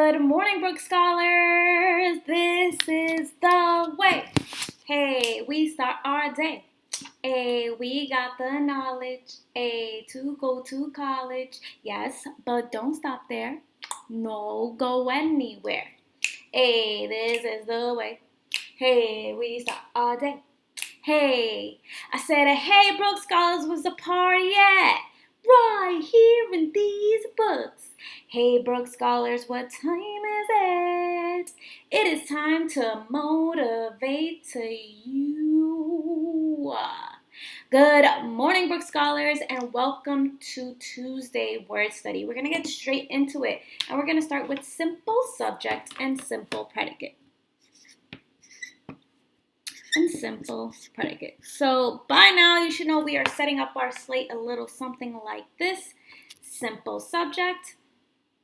Good morning, Brook Scholars. This is the way. Hey, we start our day. Hey, we got the knowledge. Hey, to go to college. Yes, but don't stop there. No, go anywhere. Hey, this is the way. Hey, we start our day. Hey, I said, hey, Brook Scholars, was the party at? Right here in these books. Hey, Brook Scholars, what time is it? It is time to motivate to you. Good morning, Brook Scholars, and welcome to Tuesday Word Study. We're going to get straight into it, and we're going to start with simple subject and simple predicate. And simple predicate. So by now you should know we are setting up our slate a little something like this. Simple subject,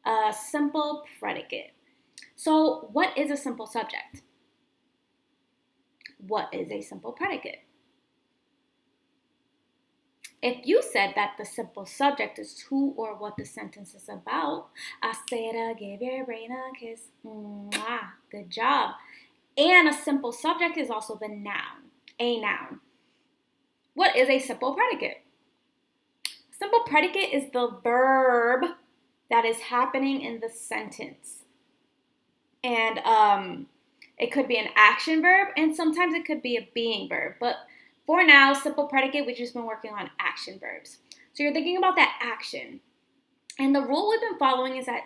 a simple predicate. So what is a simple subject? What is a simple predicate? If you said that the simple subject is who or what the sentence is about, I said I gave your brain a kiss. Mwah. Good job. And a simple subject is also the noun, a noun. What is a simple predicate? Simple predicate is the verb that is happening in the sentence. And it could be an action verb, and sometimes it could be a being verb. But for now, simple predicate, we've just been working on action verbs. So you're thinking about that action. And the rule we've been following is that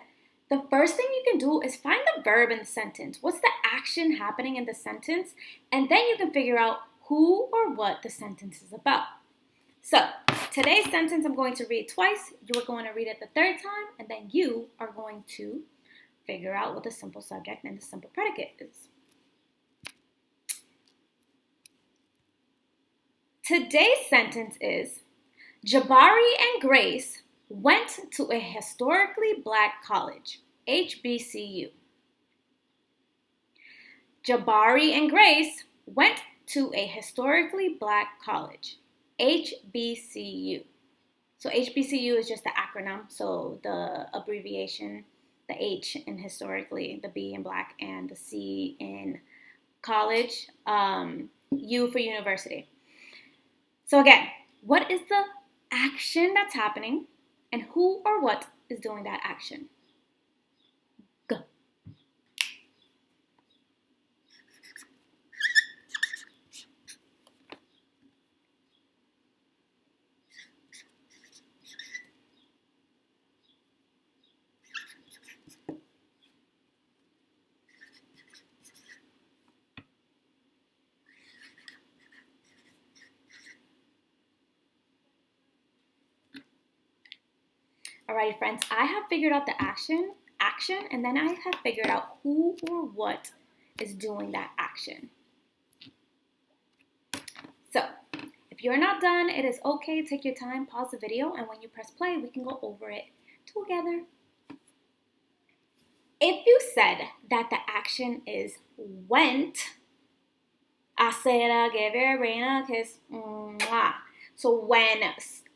the first thing you can do is find the verb in the sentence. What's the action happening in the sentence? And then you can figure out who or what the sentence is about. So today's sentence I'm going to read twice. You are going to read it the third time, and then you are going to figure out what the simple subject and the simple predicate is. Today's sentence is, Jabari and Grace went to a historically black college, HBCU. Jabari and Grace went to a historically black college, HBCU. So HBCU is just the acronym, so the abbreviation, the H in historically, the B in black, and the C in college, U for university. So again, what is the action that's happening? And who or what is doing that action? Go. Alrighty, friends, I have figured out the action, and then I have figured out who or what is doing that action. So, if you're not done, it is okay. Take your time, pause the video, and when you press play, we can go over it together. If you said that the action is went, I said I gave your brain a kiss. Mwah. So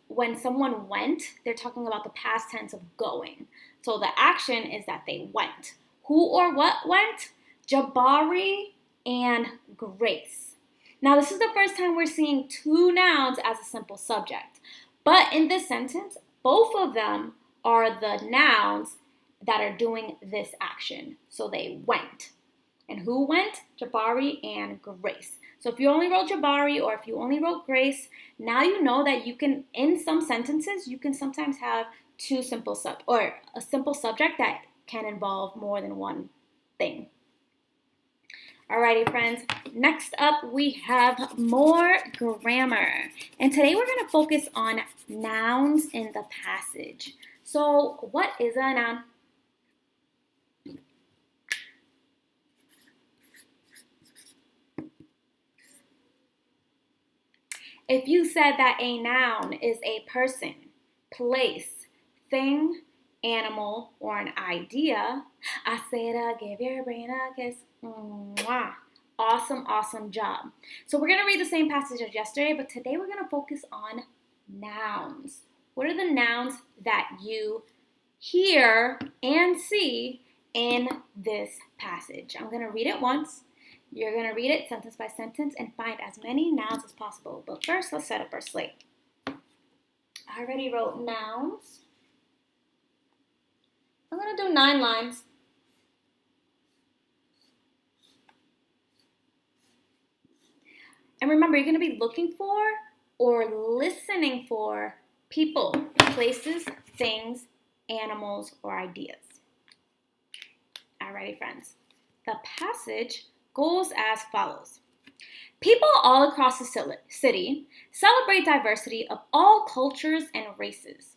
when someone went, they're talking about the past tense of going. So the action is that they went. Who or what went? Jabari and Grace. Now, this is the first time we're seeing two nouns as a simple subject. But in this sentence, both of them are the nouns that are doing this action. So they went. And who went? Jabari and Grace. So if you only wrote Jabari or if you only wrote Grace, now you know that you can, in some sentences, you can sometimes have a simple subject that can involve more than one thing. Alrighty, friends. Next up, we have more grammar. And today we're going to focus on nouns in the passage. So what is a noun? If you said that a noun is a person, place, thing, animal, or an idea, I said I gave your brain a kiss. Mwah. Awesome, awesome job. So we're going to read the same passage as yesterday, but today we're going to focus on nouns. What are the nouns that you hear and see in this passage. I'm going to read it once. You're going to read it sentence by sentence and find as many nouns as possible. But first, let's set up our slate. I already wrote nouns. I'm going to do 9 lines. And remember, you're going to be looking for or listening for people, places, things, animals, or ideas. Alrighty, friends. The passage goes as follows. People all across the city celebrate diversity of all cultures and races.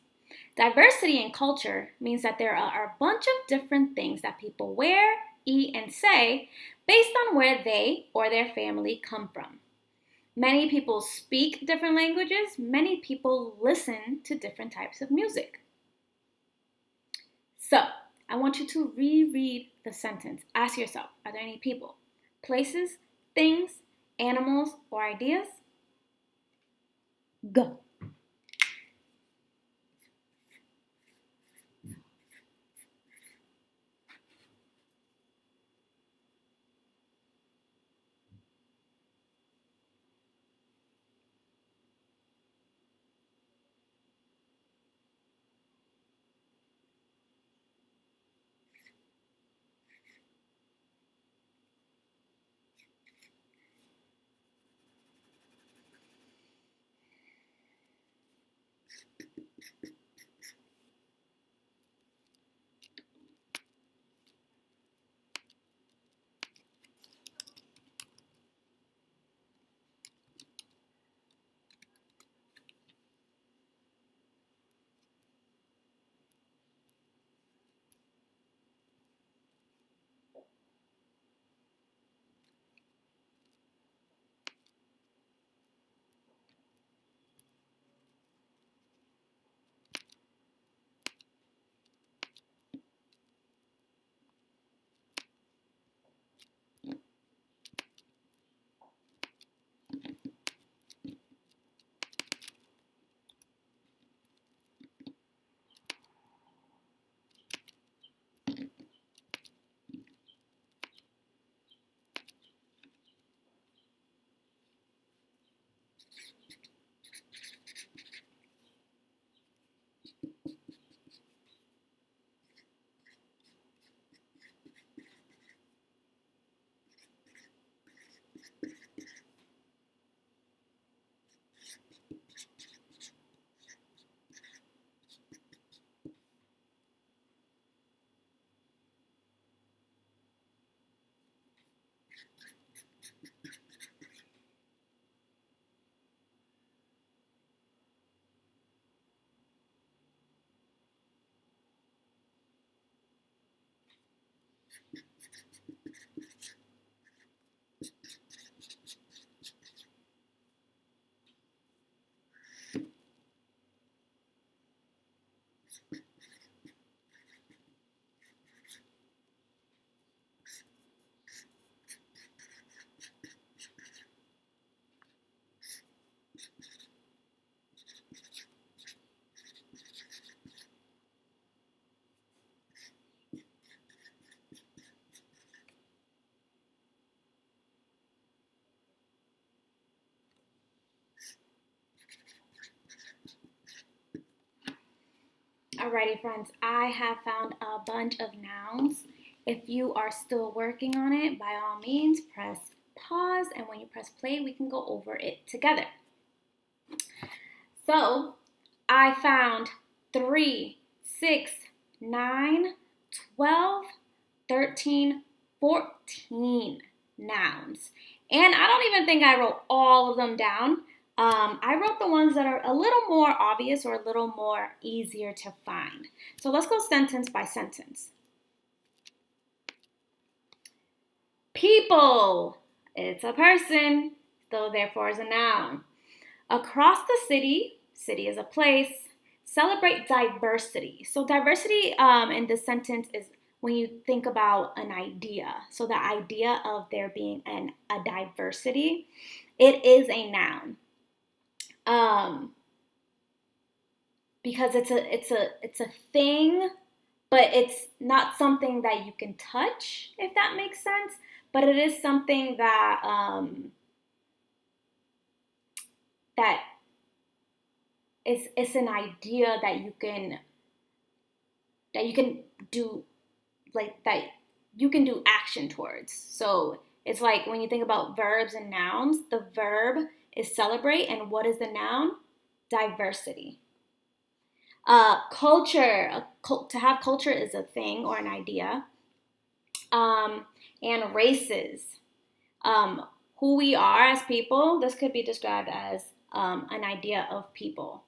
Diversity in culture means that there are a bunch of different things that people wear, eat, and say based on where they or their family come from. Many people speak different languages. Many people listen to different types of music. So, I want you to reread the sentence. Ask yourself, are there any people, places, things, animals, or ideas? Go. Alrighty, friends, I have found a bunch of nouns. If you are still working on it, by all means, press pause, and when you press play, we can go over it together. So, I found 3, 6, 9, 12, 13, 14 nouns. And I don't even think I wrote all of them down. I wrote the ones that are a little more obvious or a little more easier to find. So let's go sentence by sentence. People, it's a person, so therefore is a noun. Across the city, city is a place, celebrate diversity. So diversity in this sentence is when you think about an idea. So the idea of there being a diversity, it is a noun. Because it's a thing but it's not something that you can touch, if that makes sense. But it is something that that it's an idea that you can do, like that you can do action towards. So it's like when you think about verbs and nouns, the verb is celebrate, and what is the noun? Diversity. Culture, to have culture is a thing or an idea. And races. Who we are as people, this could be described as an idea of people.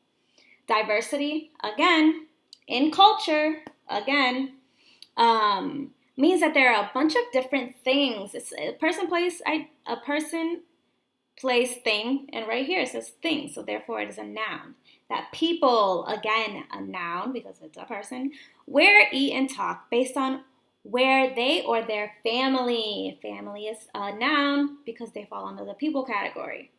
Diversity, again, in culture, again, means that there are a bunch of different things. It's a person, place, thing, and right here it says thing, so therefore it is a noun. That people, again, a noun because it's a person, wear, eat, and talk based on where they or their family is a noun because they fall under the people category,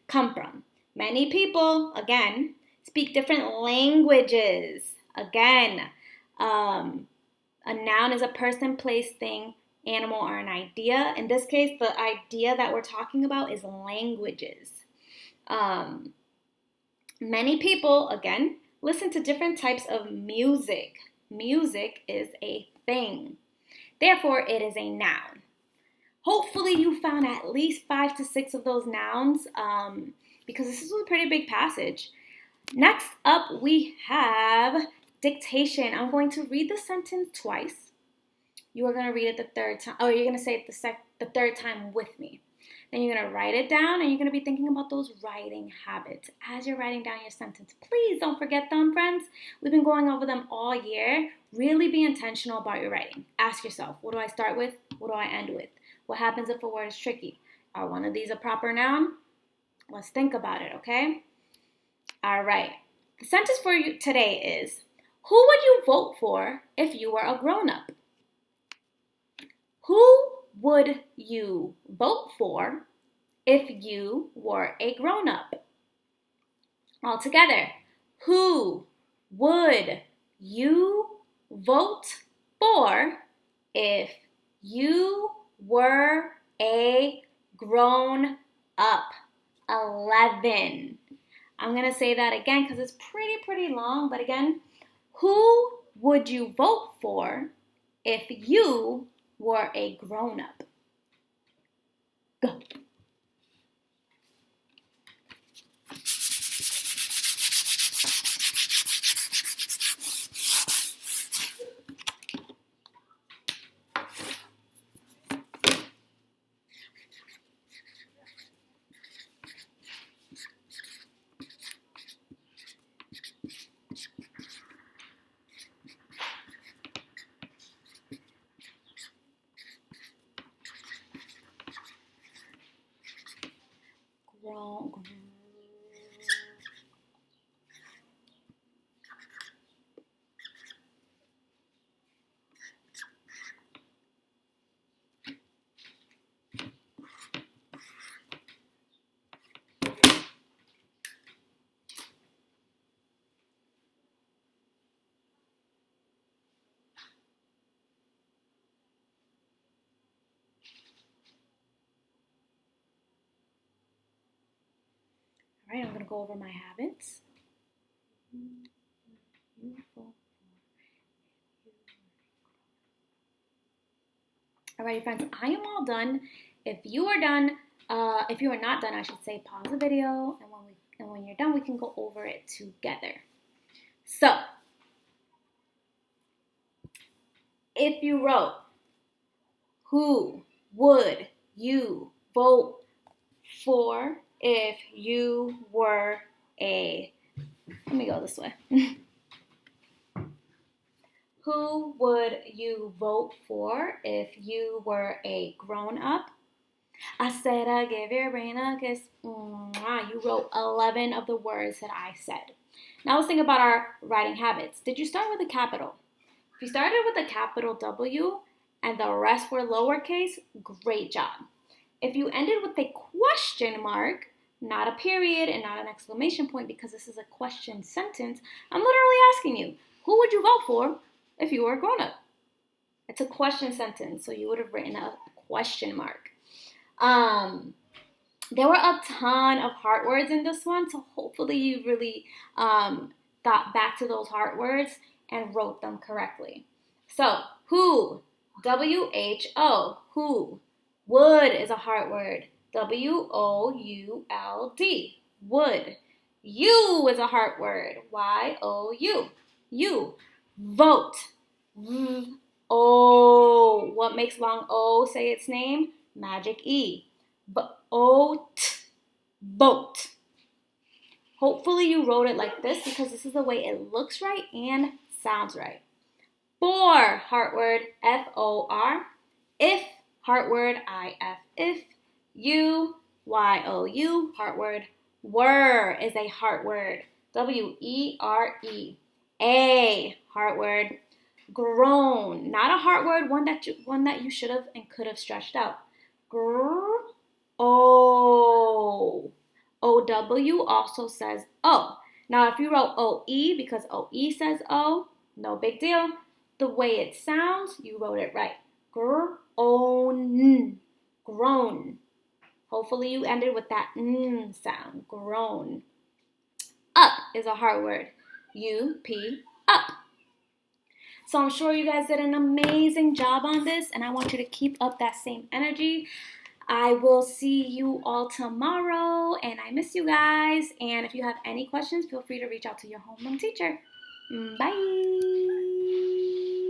come from. Many people, again, speak different languages. Again, a noun is a person, place, thing, animal, or an idea. In this case, the idea that we're talking about is languages. Many people, again, listen to different types of music. Music is a thing. Therefore, it is a noun. Hopefully, you found at least 5 to 6 of those nouns because this is a pretty big passage. Next up, we have dictation. I'm going to read the sentence twice. You are going to read it the third time, or you're going to say it the third time with me. Then you're going to write it down, and you're going to be thinking about those writing habits as you're writing down your sentence. Please don't forget them, friends. We've been going over them all year. Really be intentional about your writing. Ask yourself, what do I start with? What do I end with? What happens if a word is tricky? Are one of these a proper noun? Let's think about it, okay? All right. The sentence for you today is, who would you vote for if you were a grown-up? Who would you vote for if you were a grown-up? All together, who would you vote for if you were a grown-up? 11. I'm going to say that again because it's pretty long. But again, who would you vote for if you were a grown-up? Go. Grown. All right, I'm going to go over my habits. All right, friends, I am all done. If you are done, if you are not done, I should say pause the video, and when you're done, we can go over it together. So, if you wrote, who would you vote for if you were a, let me go this way. Who would you vote for if you were a grown-up? I said I gave you a rain, I guess. You wrote 11 of the words that I said. Now let's think about our writing habits. Did you start with a capital? If you started with a capital W and the rest were lowercase, great job. If you ended with a question mark, not a period and not an exclamation point because this is a question sentence, I'm literally asking you, who would you vote for if you were a grown-up. It's a question sentence, so you would have written a question mark. There were a ton of heart words in this one, so hopefully you really got back to those heart words and wrote them correctly. So, who, W-H-O, who. Would is a heart word, W-O-U-L-D, would. You is a heart word, Y-O-U, you. Vote, V-O. What makes long O say its name? Magic E. Boat, boat. Hopefully you wrote it like this because this is the way it looks right and sounds right. For, heart word, F-O-R. If, heart word, I-F, if. You, Y-O-U, heart word. Were is a heart word, W-E-R-E. A, heart word. Grown, not a heart word, one that you should have and could have stretched out. O. O-W also says O. Now, if you wrote O-E because O-E says O, no big deal. The way it sounds, you wrote it right. Grown. Grown. Hopefully you ended with that N sound. Grown. Up is a hard word. U-P, up. So I'm sure you guys did an amazing job on this, and I want you to keep up that same energy. I will see you all tomorrow, and I miss you guys. And if you have any questions, feel free to reach out to your homeroom teacher. Bye.